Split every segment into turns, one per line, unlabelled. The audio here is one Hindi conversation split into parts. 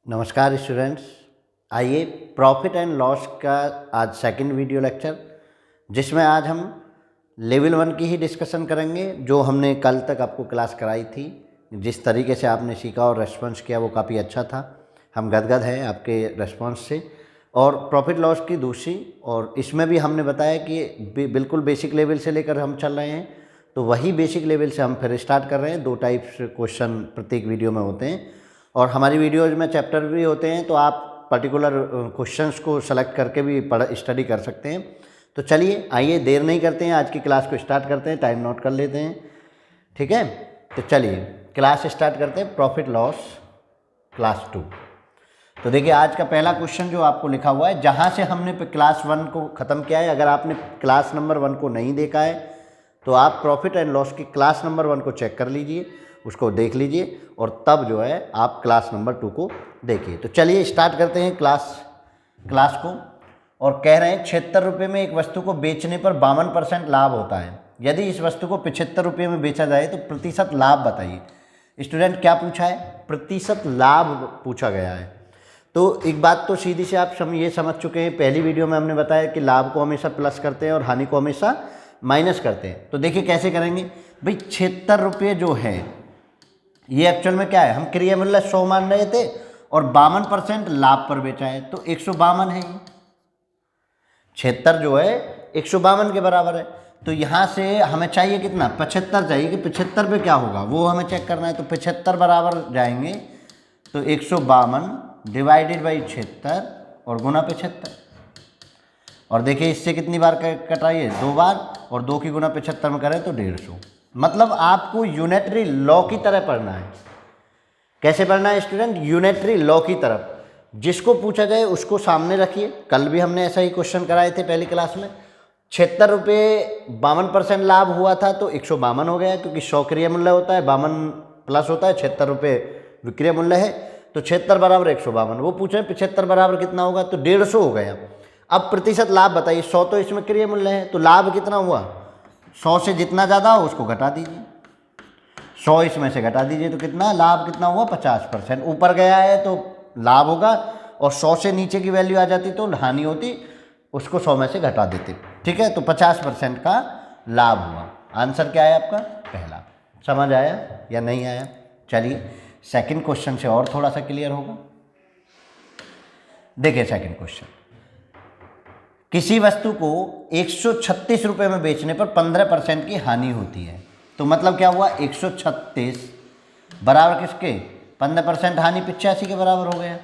नमस्कार स्टूडेंट्स। आइए प्रॉफिट एंड लॉस का आज सेकंड वीडियो लेक्चर, जिसमें आज हम लेवल 1 की ही डिस्कशन करेंगे। जो हमने कल तक आपको क्लास कराई थी, जिस तरीके से आपने सीखा और रेस्पॉन्स किया वो काफ़ी अच्छा था। हम गदगद हैं आपके रेस्पॉन्स से। और प्रॉफिट लॉस की दूसरी, और इसमें भी हमने बताया कि बिल्कुल बेसिक लेवल से लेकर हम चल रहे हैं, तो वही बेसिक लेवल से हम फिर स्टार्ट कर रहे हैं। 2 टाइप्स क्वेश्चन प्रत्येक वीडियो में होते हैं और हमारी वीडियोज़ में चैप्टर भी होते हैं, तो आप पर्टिकुलर क्वेश्चंस को सेलेक्ट करके भी स्टडी कर सकते हैं। तो चलिए आइए देर नहीं करते हैं, आज की क्लास को स्टार्ट करते हैं। टाइम नोट कर लेते हैं, ठीक है। तो चलिए क्लास स्टार्ट करते हैं, प्रॉफिट लॉस क्लास 2। तो देखिए आज का पहला क्वेश्चन जो आपको लिखा हुआ है, जहाँ से हमने क्लास 1 को ख़त्म किया है। अगर आपने क्लास नंबर 1 को नहीं देखा है तो आप प्रॉफिट एंड लॉस की क्लास नंबर 1 को चेक कर लीजिए, उसको देख लीजिए और तब जो है आप क्लास नंबर 2 को देखिए। तो चलिए स्टार्ट करते हैं क्लास को। और कह रहे हैं 76 रुपये में एक वस्तु को बेचने पर 52% लाभ होता है। यदि इस वस्तु को 75 रुपये में बेचा जाए तो प्रतिशत लाभ बताइए। स्टूडेंट क्या पूछा है? प्रतिशत लाभ पूछा गया है। तो एक बात तो सीधी से आप ये समझ चुके हैं, पहली वीडियो में हमने बताया कि लाभ को हमेशा प्लस करते हैं और हानि को हमेशा माइनस करते हैं। तो देखिए कैसे करेंगे भाई। 76 रुपये जो है ये एक्चुअल में क्या है, हम क्रिया मूल्य 100 मान रहे थे और 52% लाभ पर बेचा है, तो 152 है। 76 जो है 152 के बराबर है। तो यहाँ से हमें चाहिए कितना? 75 चाहिए कि 75 पे क्या होगा वो हमें चेक करना है। तो 75 बराबर जाएंगे तो 152 डिवाइडेड बाई 76 और गुना 75। और देखिए इससे कितनी बार कटाइए? 2 बार, और 2 की गुना 75 में करें तो 150। मतलब आपको यूनिटरी लॉ की तरह पढ़ना है। कैसे पढ़ना है स्टूडेंट? यूनिटरी लॉ की तरफ। जिसको पूछा जाए उसको सामने रखिए। कल भी हमने ऐसा ही क्वेश्चन कराए थे पहली क्लास में। 76 रुपये 52% लाभ हुआ था तो 152 हो गया, क्योंकि 100 क्रिया मूल्य होता है, 52 प्लस होता है, 76 रुपये विक्रय मूल्य है, तो 76 बराबर 152। वो पूछे 75 बराबर कितना होगा, तो 150 हो गया। अब प्रतिशत लाभ बताइए। 100 तो इसमें क्रिया मूल्य है, तो लाभ कितना हुआ? 100 से जितना ज़्यादा हो उसको घटा दीजिए। 100 इसमें से घटा दीजिए तो कितना लाभ कितना हुआ? 50%। ऊपर गया है तो लाभ होगा, और 100 से नीचे की वैल्यू आ जाती तो हानि होती, उसको 100 में से घटा देते, ठीक है। तो 50% का लाभ हुआ। आंसर क्या है आपका? पहला। समझ आया या नहीं आया? चलिए सेकंड क्वेश्चन से और थोड़ा सा क्लियर होगा। देखिए सेकंड क्वेश्चन, किसी वस्तु को 136 रुपये में बेचने पर 15% की हानि होती है। तो मतलब क्या हुआ? 136 बराबर किसके? 15% हानि 85 के बराबर हो गया।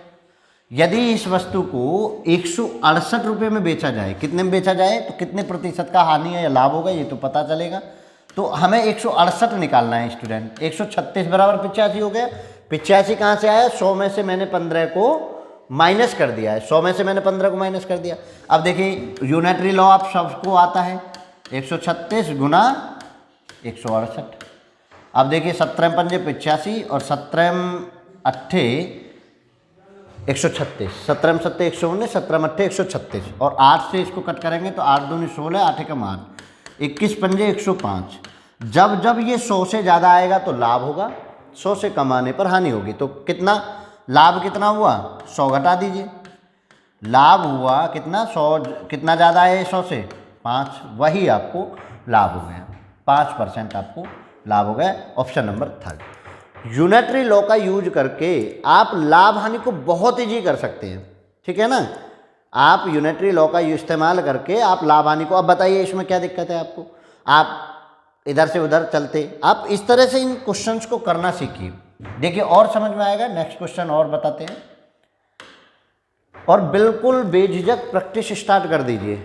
यदि इस वस्तु को 168 रुपये में बेचा जाए, कितने में बेचा जाए तो कितने प्रतिशत का हानि है या लाभ होगा ये तो पता चलेगा। तो हमें 168 निकालना है स्टूडेंट। 136 बराबर 85 हो गया। 85 कहाँ से आया? 100 में से मैंने 15 को माइनस कर दिया है। 100 में से मैंने 15 को माइनस कर दिया। अब देखिए यूनिटरी लॉ आप सबको आता है, 136 गुना 168। अब देखिए 17 पंजे 85 और 17 अट्ठे 136, 17 सत्ते 119, 17 अट्ठे 136, और 8 से इसको कट करेंगे तो 8 दूनी 16, 8 एकम 8, 21 पंजे 105। जब जब ये 100 से ज़्यादा आएगा तो लाभ होगा, 100 से कम आने पर हानि होगी। तो कितना लाभ कितना हुआ? 100 घटा दीजिए। लाभ हुआ कितना? 100 कितना ज़्यादा है 100 से? 5, वही आपको लाभ हो गया। 5% आपको लाभ हो गया। Option number 3। यूनिटरी लॉ का यूज करके आप लाभ हानि को बहुत ईजी कर सकते हैं, ठीक है ना। आप यूनिटरी लॉ का इस्तेमाल करके आप लाभ हानि को, अब बताइए इसमें क्या दिक्कत है आपको? आप इधर से उधर चलते, आप इस तरह से इन क्वेश्चंस को करना सीखिए। देखिए और समझ में आएगा। नेक्स्ट क्वेश्चन और बताते हैं, और बिल्कुल बेझिझक प्रैक्टिस स्टार्ट कर दीजिए।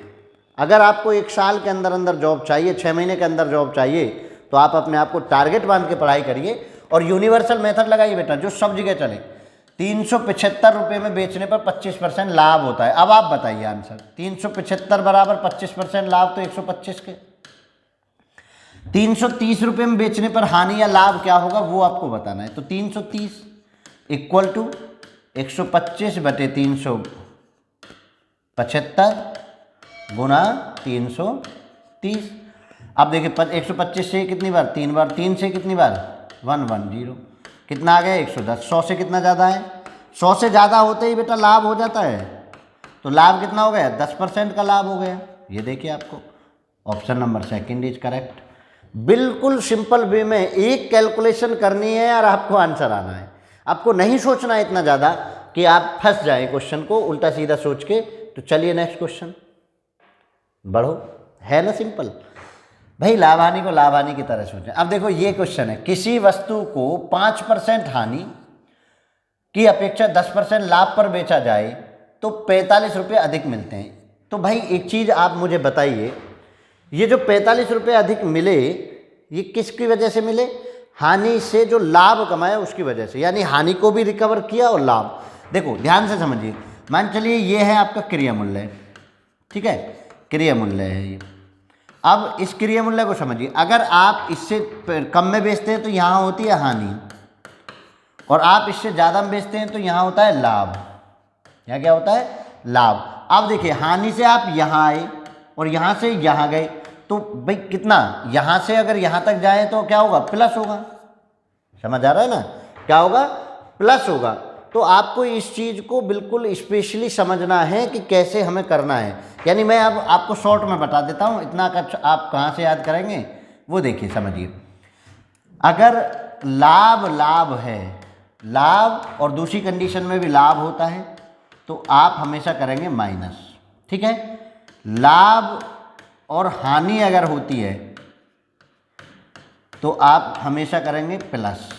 अगर आपको 1 साल के अंदर अंदर जॉब चाहिए, 6 महीने के अंदर जॉब चाहिए, तो आप अपने आप को टारगेट बांध के पढ़ाई करिए और यूनिवर्सल मेथड लगाइए बेटा, जो सब जगह चले। 375 रुपये में बेचने पर 25% लाभ होता है। अब आप बताइए आंसर। 375 बराबर 25% लाभ तो 125 के। 330 रुपये में बेचने पर हानि या लाभ क्या होगा वो आपको बताना है। तो 330 इक्वल टू 125 बटे 375 गुना 330। अब देखिए 125 से कितनी बार? 3 बार। 3 से कितनी बार? 110। कितना आ गया? 110। 100 से कितना ज़्यादा है? 100 से ज़्यादा होते ही बेटा लाभ हो जाता है। तो लाभ कितना हो गया? 10% का लाभ हो गया। ये देखिए आपको option number second is correct. बिल्कुल सिंपल वे में एक कैलकुलेशन करनी है और आपको आंसर आना है। आपको नहीं सोचना है इतना ज़्यादा कि आप फंस जाएं क्वेश्चन को उल्टा सीधा सोच के। तो चलिए नेक्स्ट क्वेश्चन बढ़ो, है ना सिंपल भाई। लाभ हानि को लाभ हानि की तरह सोचें। अब देखो ये क्वेश्चन है, किसी वस्तु को 5% हानि की अपेक्षा 10% लाभ पर बेचा जाए तो 45 रुपये अधिक मिलते हैं। तो भाई एक चीज़ आप मुझे बताइए, ये जो 45 रुपये अधिक मिले ये किसकी वजह से मिले? हानि से जो लाभ कमाया उसकी वजह से, यानी हानि को भी रिकवर किया और लाभ। देखो ध्यान से समझिए, मान चलिए ये है आपका क्रिया मूल्य, ठीक है, क्रिया मूल्य है ये। अब इस क्रिया मूल्य को समझिए, अगर आप इससे कम में बेचते हैं तो यहाँ होती है हानि, और आप इससे ज़्यादा में बेचते हैं तो यहाँ होता है लाभ। यहाँ क्या होता है? लाभ। अब देखिए हानि से आप यहाँ आए और यहाँ से यहाँ गए, तो भाई कितना, यहाँ से अगर यहाँ तक जाए तो क्या होगा? प्लस होगा। समझ आ रहा है ना? क्या होगा? प्लस होगा। तो आपको इस चीज़ को बिल्कुल स्पेशली समझना है कि कैसे हमें करना है। यानी मैं अब आपको शॉर्ट में बता देता हूँ, इतना आप कहाँ से याद करेंगे वो देखिए समझिए। अगर लाभ लाभ है, लाभ और दूसरी कंडीशन में भी लाभ होता है, तो आप हमेशा करेंगे माइनस, ठीक है। लाभ और हानि अगर होती है तो आप हमेशा करेंगे प्लस,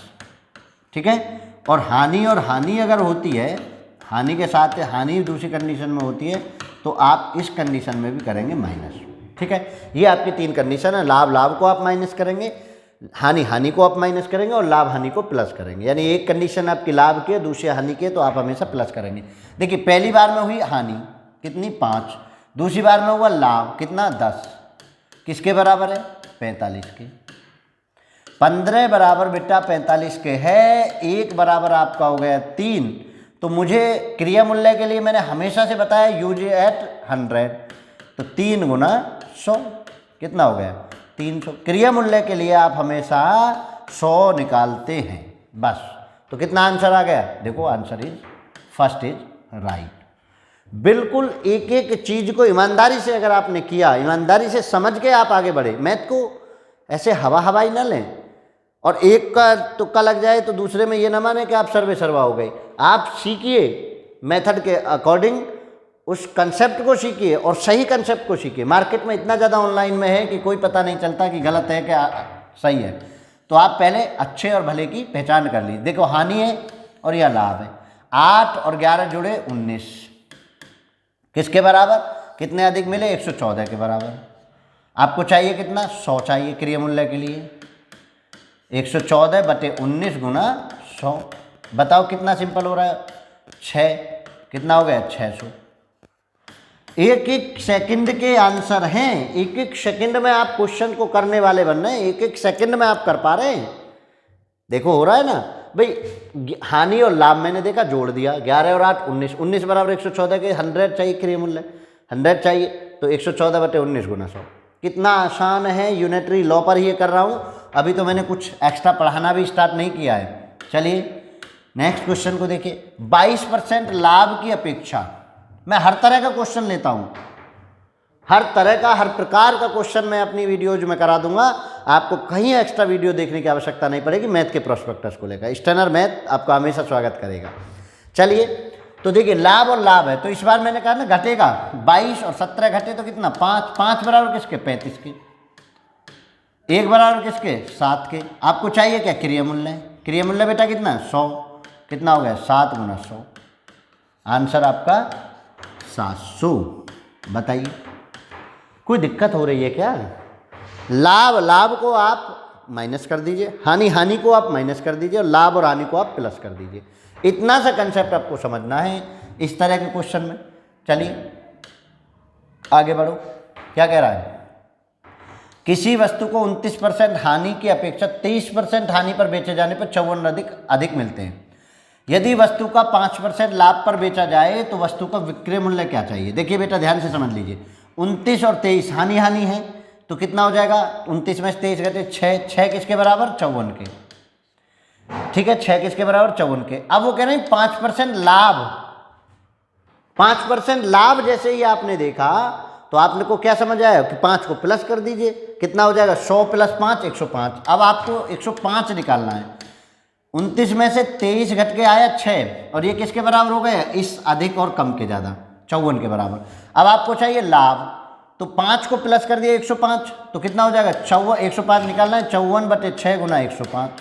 ठीक है। और हानि अगर होती है, हानि के साथ हानि दूसरी कंडीशन में होती है, तो आप इस कंडीशन में भी करेंगे माइनस, ठीक है। ये आपकी तीन कंडीशन है। लाभ लाभ को आप माइनस करेंगे, हानि हानि को आप माइनस करेंगे और लाभ हानि को प्लस करेंगे। यानी एक कंडीशन आपकी लाभ की है, दूसरी हानि की है, तो आप हमेशा प्लस करेंगे। देखिए पहली बार में हुई हानि कितनी? 5। दूसरी बार में हुआ लाभ कितना? 10। किसके बराबर है? 45 के। 15 बराबर बेटा 45 के है, 1 बराबर आपका हो गया 3। तो मुझे क्रिया मूल्य के लिए मैंने हमेशा से बताया यूज एट 100, तो 3 गुना 100 कितना हो गया? 300। क्रिया मूल्य के लिए आप हमेशा 100 निकालते हैं बस। तो कितना आंसर आ गया? देखो answer is first is right. बिल्कुल एक एक चीज़ को ईमानदारी से अगर आपने किया, ईमानदारी से समझ के आप आगे बढ़े। मैथ को ऐसे हवाई ना लें और एक का तुक्का लग जाए तो दूसरे में ये ना माने कि आप सर्वे सर्वा हो गए। आप सीखिए मेथड के अकॉर्डिंग, उस कंसेप्ट को सीखिए और सही कंसेप्ट को सीखिए। मार्केट में इतना ज़्यादा ऑनलाइन में है कि कोई पता नहीं चलता कि गलत है क्या सही है। तो आप पहले अच्छे और भले की पहचान कर लीजिए। देखो हानि है और यह लाभ है। 8 और 11 जुड़े 19, किसके बराबर? कितने अधिक मिले? 114 के बराबर। आपको चाहिए कितना? 100 चाहिए क्रिया मूल्य के लिए। 114 बटे 19 गुना 100, बताओ कितना सिंपल हो रहा है? 6। कितना हो गया? 600। एक एक सेकंड के आंसर हैं। एक एक सेकंड में आप क्वेश्चन को करने वाले बन रहे हैं, एक एक सेकंड में आप कर पा रहे हैं। देखो हो रहा है ना भाई। हानि और लाभ मैंने देखा, जोड़ दिया, 11 और 8 19, 19 बराबर 114 के 100 चाहिए क्रिया मूल्य, 100 चाहिए, तो 114 बटे 19 गुना 100। कितना आसान है, यूनिटरी लॉ पर ही कर रहा हूँ। अभी तो मैंने कुछ एक्स्ट्रा पढ़ाना भी स्टार्ट नहीं किया है। चलिए नेक्स्ट क्वेश्चन को देखिए। 22% लाभ की अपेक्षा, मैं हर तरह का क्वेश्चन लेता हूँ, हर तरह का, हर प्रकार का क्वेश्चन मैं अपनी वीडियोज में करा दूंगा। आपको कहीं एक्स्ट्रा वीडियो देखने की आवश्यकता नहीं पड़ेगी। मैथ के प्रोस्पेक्टस को लेकर स्टैंडर्ड मैथ आपका हमेशा स्वागत करेगा। चलिए तो देखिए लाभ और लाभ है, तो इस बार मैंने कहा ना घटेगा। 22 और 17 घटे तो कितना? 5। 5 बराबर किसके? 35 के। 1 बराबर किसके? 7 के। आपको चाहिए क्या? क्रिया मूल्य। क्रिया मूल्य बेटा कितना? 100। कितना हो गया? 7 गुना 100। आंसर आपका 700। बताइए कोई दिक्कत हो रही है क्या? लाभ लाभ को आप माइनस कर दीजिए, हानि हानि को आप माइनस कर दीजिए और लाभ और हानि को आप प्लस कर दीजिए। इतना सा कंसेप्ट आपको समझना है इस तरह के क्वेश्चन में। चलिए आगे बढ़ो। क्या कह रहा है? किसी वस्तु को 29% हानि की अपेक्षा 23% हानि पर बेचे जाने पर 54 अधिक मिलते हैं। यदि वस्तु का 5% लाभ पर बेचा जाए तो वस्तु का विक्रय मूल्य क्या चाहिए? देखिए बेटा ध्यान से समझ लीजिए। 29 और 23 हानि हानि है, तो कितना हो जाएगा? 29 में से 23 घटे 6, 6 किसके बराबर? 54 के। ठीक है, 6 किसके बराबर, 54 के। अब वो कह रहे हैं 5% लाभ, 5% लाभ जैसे ही आपने देखा तो आपने को क्या समझ आया कि 5 को प्लस कर दीजिए, कितना हो जाएगा, 100 + 5 105। अब आपको 105 निकालना है। 29 में से 23 घट के आया 6, और ये किसके बराबर हो गया, इस अधिक और कम के ज़्यादा, 54 के बराबर। अब आपको चाहिए लाभ, तो 5 को प्लस कर दिया 105, तो कितना हो जाएगा, 105 निकालना है, 54/6 × 105।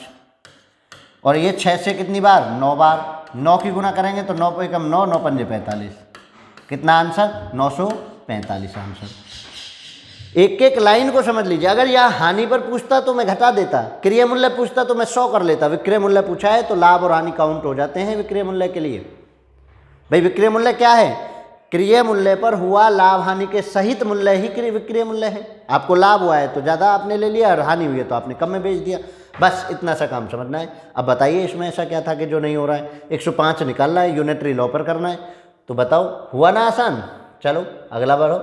और ये 6 से कितनी बार, 9 बार, 9 की गुना करेंगे तो 9 पे कम 9, 9 पंजे 45, कितना आंसर, 945 आंसर। एक एक लाइन को समझ लीजिए। अगर यहाँ हानि पर पूछता तो मैं घटा देता, क्रिय मूल्य पूछता तो मैं 100 कर लेता। विक्रय मूल्य पूछा है तो लाभ और हानि काउंट हो जाते हैं विक्रय मूल्य के लिए। भाई विक्रय मूल्य क्या है, क्रिय मूल्य पर हुआ लाभ हानि के सहित मूल्य ही विक्रय मूल्य है। आपको लाभ हुआ है तो ज़्यादा आपने ले लिया, और हानि हुई है तो आपने कम में बेच दिया, बस इतना सा काम समझना है। अब बताइए इसमें ऐसा क्या था कि जो नहीं हो रहा है। 105 निकालना है, यूनिटरी लॉ पर करना है, तो बताओ हुआ ना आसान। चलो अगला बढ़ो।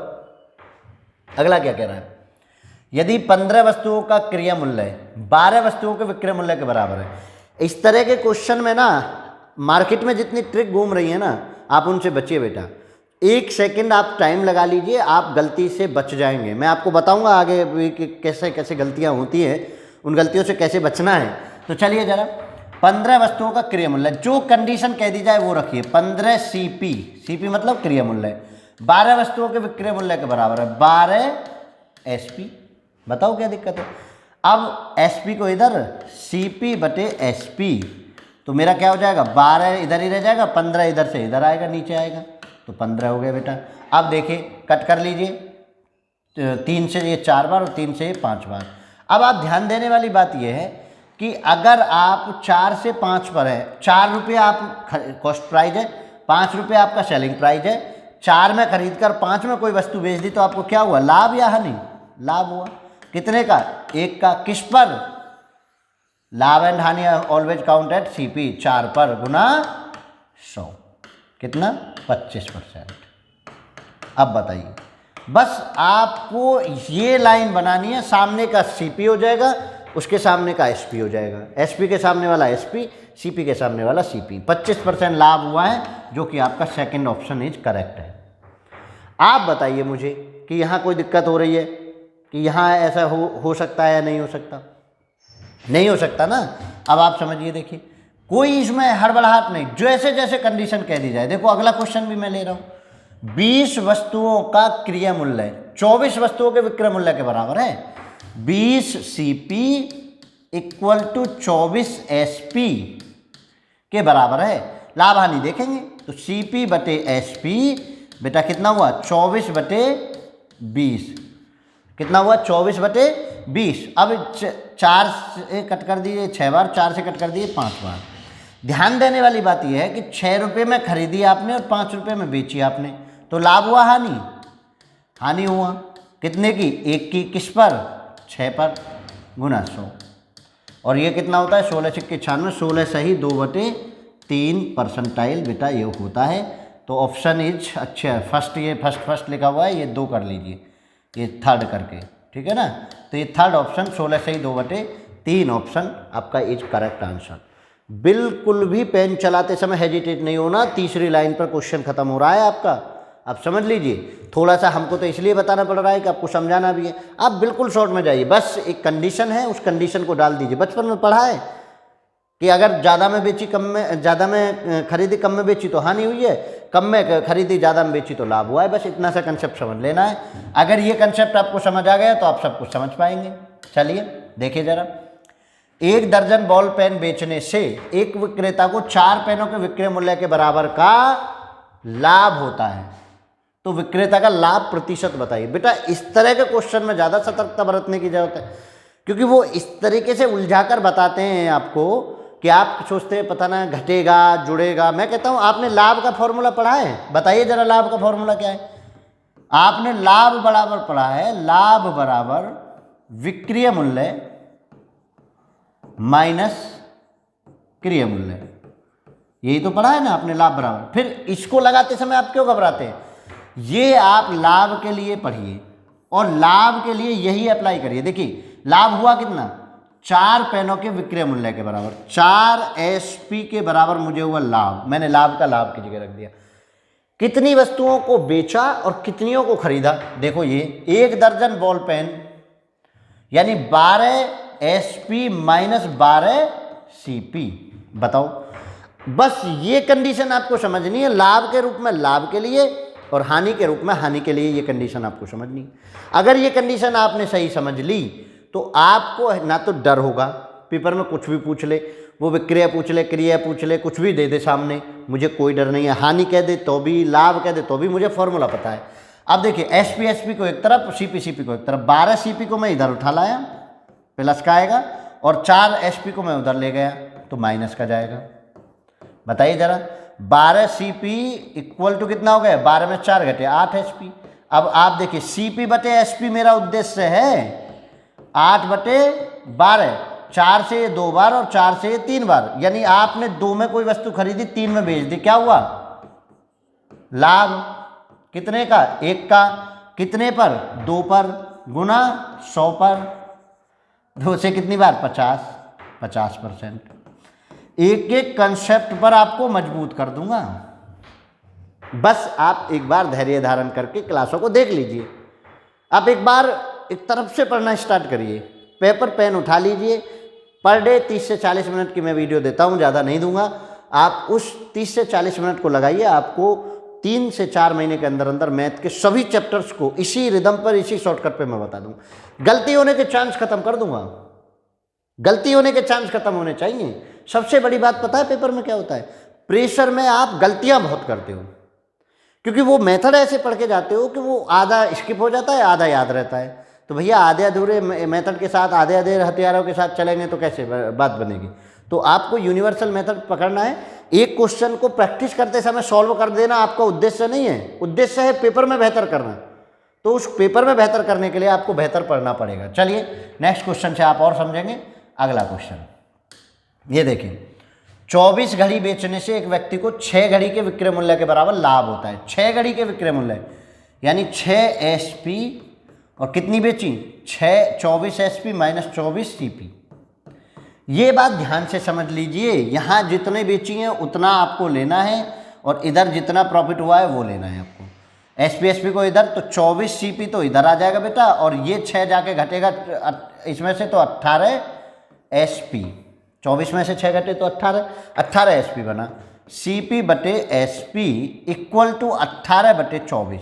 अगला क्या कह रहा है, यदि 15 वस्तुओं का क्रिया मूल्य 12 वस्तुओं के विक्रय मूल्य के बराबर है। इस तरह के क्वेश्चन में ना मार्केट में जितनी ट्रिक घूम रही है ना, आप उनसे बचिए बेटा। 1 सेकंड आप टाइम लगा लीजिए, आप गलती से बच जाएंगे। मैं आपको बताऊंगा आगे भी कि कैसे कैसे गलतियां होती हैं, उन गलतियों से कैसे बचना है। तो चलिए जरा, 15 वस्तुओं का क्रिया मूल्य, जो कंडीशन कह दी जाए वो रखिए। 15 CP, CP मतलब क्रिया मूल्य, 12 वस्तुओं के विक्रय मूल्य के बराबर है, 12 SP। बताओ क्या दिक्कत है। अब SP को इधर, CP/SP, तो मेरा क्या हो जाएगा, 12 इधर ही रह जाएगा, 15 इधर से इधर आएगा, नीचे आएगा, तो 15 हो गया बेटा। अब देखिए कट कर लीजिए, 3 से ये 4 बार और 3 से ये 5 बार। अब आप ध्यान देने वाली बात यह है कि अगर आप 4 से 5 पर है, 4 रुपये आप कॉस्ट प्राइस है, 5 रुपये आपका सेलिंग प्राइस है, 4 में खरीद कर 5 में कोई वस्तु बेच दी तो आपको क्या हुआ, लाभ या हानि, लाभ हुआ। कितने का, 1 का। किस पर, लाभ एंड हानि ऑलवेज काउंट एट CP, 4 पर गुना 100, कितना, 25%। अब बताइए, बस आपको ये लाइन बनानी है, सामने का CP हो जाएगा, उसके सामने का SP हो जाएगा, SP के सामने वाला SP, CP के सामने वाला CP। 25% लाभ हुआ है, जो कि आपका सेकंड ऑप्शन इज करेक्ट है। आप बताइए मुझे कि यहाँ कोई दिक्कत हो रही है, कि यहाँ ऐसा हो सकता है या नहीं हो सकता, नहीं हो सकता ना। अब आप समझिए, देखिए कोई इसमें हड़बड़ाहट नहीं, जैसे जैसे कंडीशन कह दी जाए। देखो अगला क्वेश्चन भी मैं ले रहा हूँ, 20 वस्तुओं का क्रिया मूल्य 24 वस्तुओं के विक्रय मूल्य के बराबर है। 20 CP = 24 SP के बराबर है। लाभ हानि देखेंगे तो CP/SP बेटा कितना हुआ, 24/20, कितना हुआ, 24/20। अब 4 से कट कर दिए 6 बार, 4 से कट कर दिए 5 बार। ध्यान देने वाली बात यह है कि 6 रुपये में खरीदी आपने और 5 रुपये में बेची आपने, तो लाभ हुआ, हानि, हानि हुआ। कितने की, 1 की। किस पर, 6 पर, गुना 100। और ये कितना होता है, 16 × 96, 16 सही 2/3 परसेंटाइल बेटा ये होता है। तो ऑप्शन इज अच्छा है, फर्स्ट, ये फर्स्ट लिखा हुआ है, ये 2 कर लीजिए, ये थर्ड करके, ठीक है ना। तो ये थर्ड ऑप्शन 16 सही 2/3 ऑप्शन आपका इज करेक्ट आंसर। बिल्कुल भी पेन चलाते समय हेजिटेट नहीं होना, तीसरी लाइन पर क्वेश्चन खत्म हो रहा है आपका। आप समझ लीजिए, थोड़ा सा हमको तो इसलिए बताना पड़ रहा है कि आपको समझाना भी है। आप बिल्कुल शॉर्ट में जाइए, बस एक कंडीशन है, उस कंडीशन को डाल दीजिए। बचपन में पढ़ा है कि अगर ज़्यादा में बेची कम में, ज़्यादा में खरीदी कम में बेची तो हानि हुई है, कम में खरीदी ज़्यादा में बेची तो लाभ हुआ है। बस इतना सा कंसेप्ट समझ लेना है। अगर ये कंसेप्ट आपको समझ आ गया तो आप सब कुछ समझ पाएंगे। चलिए देखिए जरा, 1 दर्जन बॉल पेन बेचने से एक विक्रेता को 4 पेनों के विक्रय मूल्य के बराबर का लाभ होता है, तो विक्रेता का लाभ प्रतिशत बताइए। बेटा इस तरह के क्वेश्चन में ज़्यादा सतर्कता बरतने की जरूरत है, क्योंकि वो इस तरीके से उलझा कर बताते हैं आपको कि आप सोचते हैं पता ना घटेगा जुड़ेगा। मैं कहता हूँ आपने लाभ का फॉर्मूला पढ़ा है, बताइए जरा लाभ का फॉर्मूला क्या है। आपने लाभ बराबर पढ़ा है, लाभ बराबर विक्रय मूल्य माइनस क्रिय मूल्य, यही तो पढ़ा है ना आपने, लाभ बराबर। फिर इसको लगाते समय आप क्यों घबराते हैं, ये आप लाभ के लिए पढ़िए और लाभ के लिए यही अप्लाई करिए। देखिए लाभ हुआ कितना, 4 पेनों के विक्रय मूल्य के बराबर, 4 SP के बराबर मुझे हुआ लाभ। मैंने लाभ का लाभ की जगह रख दिया। कितनी वस्तुओं को बेचा और कितनियों को खरीदा? देखो ये 1 दर्जन बॉल पेन यानी 12 SP माइनस 12 CP। बताओ, बस ये कंडीशन आपको समझनी है। लाभ के रूप में लाभ के लिए और हानि के रूप में हानि के लिए ये कंडीशन आपको समझनी है। अगर ये कंडीशन आपने सही समझ ली तो आपको ना तो डर होगा, पेपर में कुछ भी पूछ ले, वो विक्रय पूछ ले, क्रिया पूछ ले, कुछ भी दे दे सामने, मुझे कोई डर नहीं है। हानि कह दे तो भी, लाभ कह दे तो भी मुझे फॉर्मूला पता है। अब देखिए SP को एक तरफ, CP को एक तरफ। 12 CP को मैं इधर उठा लाया, प्लस का आएगा, और 4 SP को मैं उधर ले गया तो माइनस का जाएगा। बताइए जरा, 12 CP इक्वल टू कितना हो गया? 12 में 4 घटे 8 SP। अब आप देखिए CP बटे SP मेरा उद्देश्य है 8 बटे 12, 4 से ये 2 बार और 4 से ये 3 बार, यानी आपने 2 में कोई वस्तु खरीदी, 3 में बेच दी, क्या हुआ? लाभ। कितने का? 1 का। कितने पर? 2 पर, गुना 100 पर। 2 से कितनी बार? 50%। एक एक कंसेप्ट पर आपको मजबूत कर दूंगा, बस आप एक बार धैर्य धारण करके क्लासों को देख लीजिए। आप एक बार एक तरफ से पढ़ना स्टार्ट करिए, पेपर पेन उठा लीजिए। पर डे 30 से 40 मिनट की मैं वीडियो देता हूँ, ज़्यादा नहीं दूंगा। आप उस 30 से 40 मिनट को लगाइए, आपको 3 से 4 महीने के अंदर अंदर मैथ के सभी चैप्टर्स को इसी रिदम पर, इसी शॉर्टकट पे मैं बता दूंगा। गलती होने के चांस खत्म कर दूंगा, गलती होने के चांस खत्म होने चाहिए। सबसे बड़ी बात पता है पेपर में क्या होता है? प्रेशर में आप गलतियां बहुत करते हो, क्योंकि वो मेथड ऐसे पढ़ के जाते हो कि वो आधा स्किप हो जाता है, आधा याद रहता है। तो भैया आधे अधूरे मेथड के साथ, आधे आधे हथियारों के साथ चलेंगे तो कैसे बात बनेगी? तो आपको यूनिवर्सल मेथड पकड़ना है। एक क्वेश्चन को प्रैक्टिस करते समय सॉल्व कर देना आपका उद्देश्य नहीं है, उद्देश्य है पेपर में बेहतर करना। तो उस पेपर में बेहतर करने के लिए आपको बेहतर पढ़ना पड़ेगा। चलिए नेक्स्ट क्वेश्चन से आप और समझेंगे। अगला क्वेश्चन ये देखिए, 24 घड़ी बेचने से एक व्यक्ति को 6 घड़ी के विक्रय मूल्य के बराबर लाभ होता है। 6 घड़ी के विक्रय मूल्य यानी 6 SP और कितनी बेची? 24 SP माइनस 24 CP। ये बात ध्यान से समझ लीजिए, यहाँ जितने बेची हैं उतना आपको लेना है और इधर जितना प्रॉफिट हुआ है वो लेना है आपको। SP को इधर, तो 24 CP तो इधर आ जाएगा बेटा, और ये 6 जाके घटेगा इसमें से, तो 18 SP। 24 में से 6 घटे तो 18 SP बना। CP बटे SP इक्वल टू 18 बटे 24।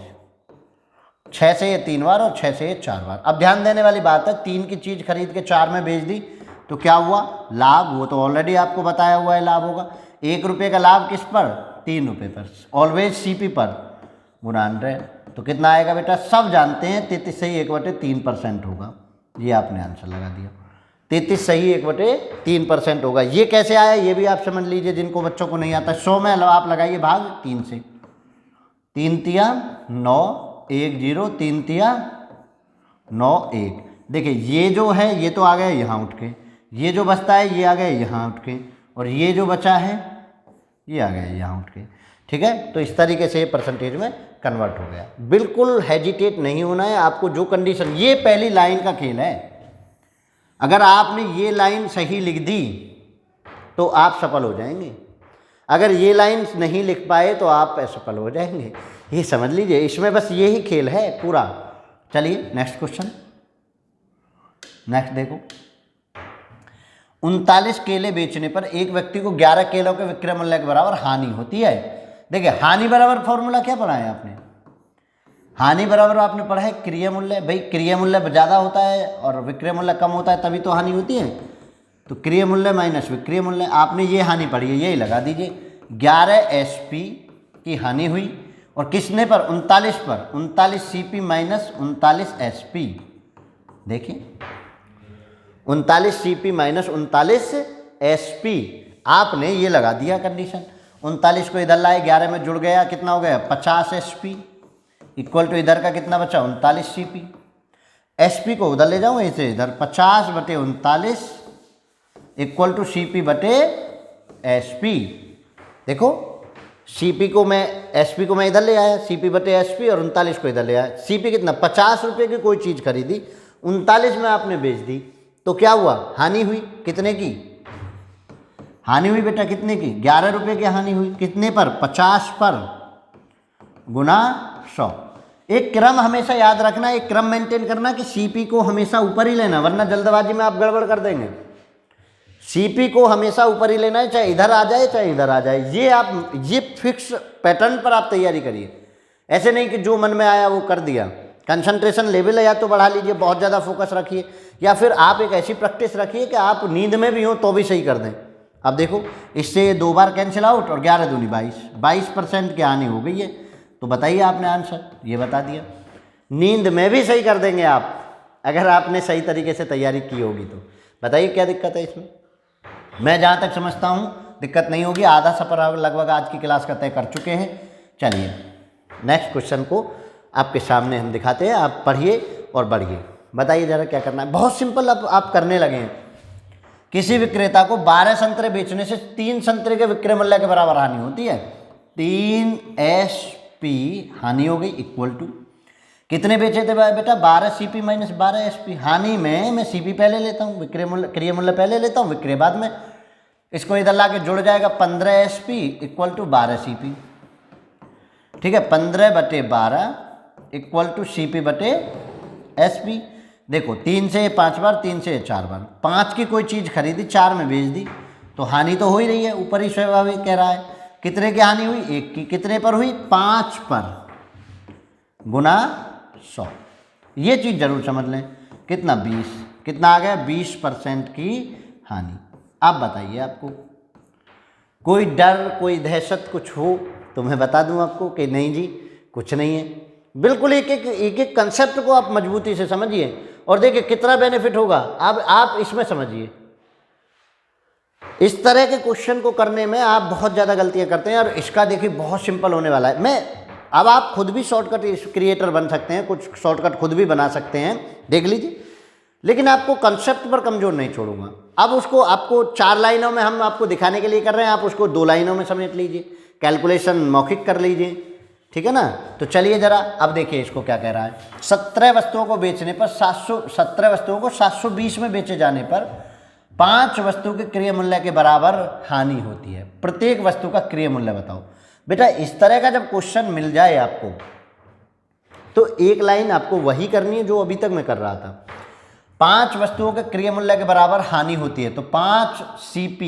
6 से ये 3 बार और 6 से ये 4 बार। अब ध्यान देने वाली बात है, 3 की चीज़ खरीद के 4 में बेच दी तो क्या हुआ? लाभ। वो तो ऑलरेडी आपको बताया हुआ है लाभ होगा। 1 रुपये का लाभ किस पर? 3 रुपये पर, ऑलवेज CP पर गुना 100। तो कितना आएगा बेटा? सब जानते हैं 33 सही 1/3% होगा। ये आपने आंसर लगा दिया, 33 सही 1/3% होगा। ये कैसे आया ये भी आप समझ लीजिए, जिनको बच्चों को नहीं आता। 100 में आप लगाइए भाग 3 से, 3 तिया 9, 1 0, 3 तिया 9 1। देखिए ये जो है ये तो आ गया यहाँ उठ के, ये जो बचता है ये आ गया यहाँ उठ के, और ये जो बचा है ये आ गया यहाँ उठ के। ठीक है, तो इस तरीके से परसेंटेज में कन्वर्ट हो गया। बिल्कुल हेजिटेट नहीं होना है आपको। जो कंडीशन, ये पहली लाइन का खेल है, अगर आपने ये लाइन सही लिख दी तो आप सफल हो जाएंगे। अगर ये लाइन नहीं लिख पाए तो आप असफल हो जाएंगे। ये समझ लीजिए, इसमें बस यही खेल है पूरा। चलिए नेक्स्ट क्वेश्चन, नेक्स्ट देखो। 39 केले बेचने पर एक व्यक्ति को 11 केलों के विक्रय मूल्य के बराबर हानि होती है। देखिए हानि बराबर फॉर्मूला क्या पढ़ा है आपने? हानि बराबर आपने पढ़ा है क्रिय मूल्य। भाई क्रिय मूल्य ज़्यादा होता है और विक्रय मूल्य कम होता है, तभी तो हानि होती है। तो क्रिय मूल्य माइनस विक्रय मूल्य, आपने ये हानि पढ़ी है, यही लगा दीजिए। 11 SP की हानि हुई, और किसने पर? 39 पर। 39 CP माइनस 39 SP। देखिए 39 CP माइनस 39 SP, आपने ये लगा दिया कंडीशन। 39 को इधर लाए, 11 में जुड़ गया, कितना हो गया? 50 SP इक्वल टू इधर का कितना बचा? 39 CP। SP को उधर ले जाऊँ इसे इधर, 50 बटे 39 इक्वल टू CP बटे SP। देखो CP को मैं, SP को मैं इधर ले आया, CP बटे SP, और 39 को इधर ले आया। CP कितना? 50 रुपये की कोई चीज़ खरीदी, 39 में आपने बेच दी, तो क्या हुआ, हानि हुई। कितने की हानि हुई बेटा, कितने की, 11 रुपये की हानि हुई। कितने पर, 50 पर, गुना 100। एक क्रम हमेशा याद रखना, एक क्रम मेंटेन करना कि सीपी को हमेशा ऊपर ही लेना, वरना जल्दबाजी में आप गड़बड़ कर देंगे। सीपी को हमेशा ऊपर ही लेना है, चाहे इधर आ जाए चाहे इधर आ जाए। ये फिक्स पैटर्न पर आप तैयारी करिए। ऐसे नहीं कि जो मन में आया वो कर दिया। कंसंट्रेशन लेवल या तो बढ़ा लीजिए, बहुत ज़्यादा फोकस रखिए, या फिर आप एक ऐसी प्रैक्टिस रखिए कि आप नींद में भी हो तो भी सही कर दें। अब देखो, इससे 2 बार कैंसिल आउट और 11 दूनी 22% की हानि हो गई है। तो बताइए आपने आंसर, ये बता दिया। नींद में भी सही कर देंगे आप, अगर आपने सही तरीके से तैयारी की होगी तो। बताइए क्या दिक्कत है इसमें। मैं जहाँ तक समझता हूँ दिक्कत नहीं होगी। आधा सफ़र लगभग आज की क्लास का तय कर चुके हैं। चलिए नेक्स्ट क्वेश्चन को आपके सामने हम दिखाते हैं, आप पढ़िए और बढ़िए। बताइए ज़रा क्या करना है, बहुत सिंपल। अब आप करने लगे हैं। किसी विक्रेता को 12 संतरे बेचने से 3 संतरे के विक्रय मूल्य के बराबर हानि होती है। 3 SP हानि हो गई, इक्वल टू कितने बेचे थे बेटा, 12 CP माइनस 12 SP। हानि में मैं CP पहले लेता हूँ, विक्रय मूल्य क्रिय मूल्य पहले लेता हूँ, विक्रय बाद में। इसको इधर ला के जुड़ जाएगा 15 SP इक्वल टू 12 CP। ठीक है, 15/12 इक्वल टू CP बटे SP। देखो 3 से 5 बार, 3 से 4 बार, 5 की कोई चीज़ खरीदी 4 में बेच दी, तो हानि तो हो ही रही है, ऊपर ही स्वाभाविक कह रहा है। कितने की हानि हुई, 1 की। कितने पर हुई, 5 पर, गुना 100। ये चीज़ जरूर समझ लें। कितना, 20। कितना आ गया, 20% की हानि। आप बताइए, आपको कोई डर, कोई दहशत कुछ हो तो मैं बता दूं आपको कि नहीं जी कुछ नहीं है। बिल्कुल एक एक कंसेप्ट को आप मजबूती से समझिए और देखिए कितना बेनिफिट होगा। अब आप इसमें समझिए, इस तरह के क्वेश्चन को करने में आप बहुत ज़्यादा गलतियां करते हैं, और इसका देखिए बहुत सिंपल होने वाला है। अब आप खुद भी शॉर्टकट क्रिएटर बन सकते हैं, कुछ शॉर्टकट खुद भी बना सकते हैं, देख लीजिए। लेकिन आपको कंसेप्ट पर कमजोर नहीं छोड़ूंगा। अब उसको आपको 4 लाइनों में हम आपको दिखाने के लिए कर रहे हैं, आप उसको 2 लाइनों में समेट लीजिए, कैलकुलेशन मौखिक कर लीजिए, ठीक है ना। तो चलिए जरा अब देखिए इसको क्या कह रहा है। 17 वस्तुओं को बेचने पर 17 वस्तुओं को 720 में बेचे जाने पर 5 वस्तु के क्रय मूल्य के बराबर हानि होती है। प्रत्येक वस्तु का क्रय मूल्य बताओ। बेटा इस तरह का जब क्वेश्चन मिल जाए आपको, तो एक लाइन आपको वही करनी है जो अभी तक मैं कर रहा था। 5 वस्तुओं के क्रय मूल्य के बराबर हानि होती है, तो 5 CP,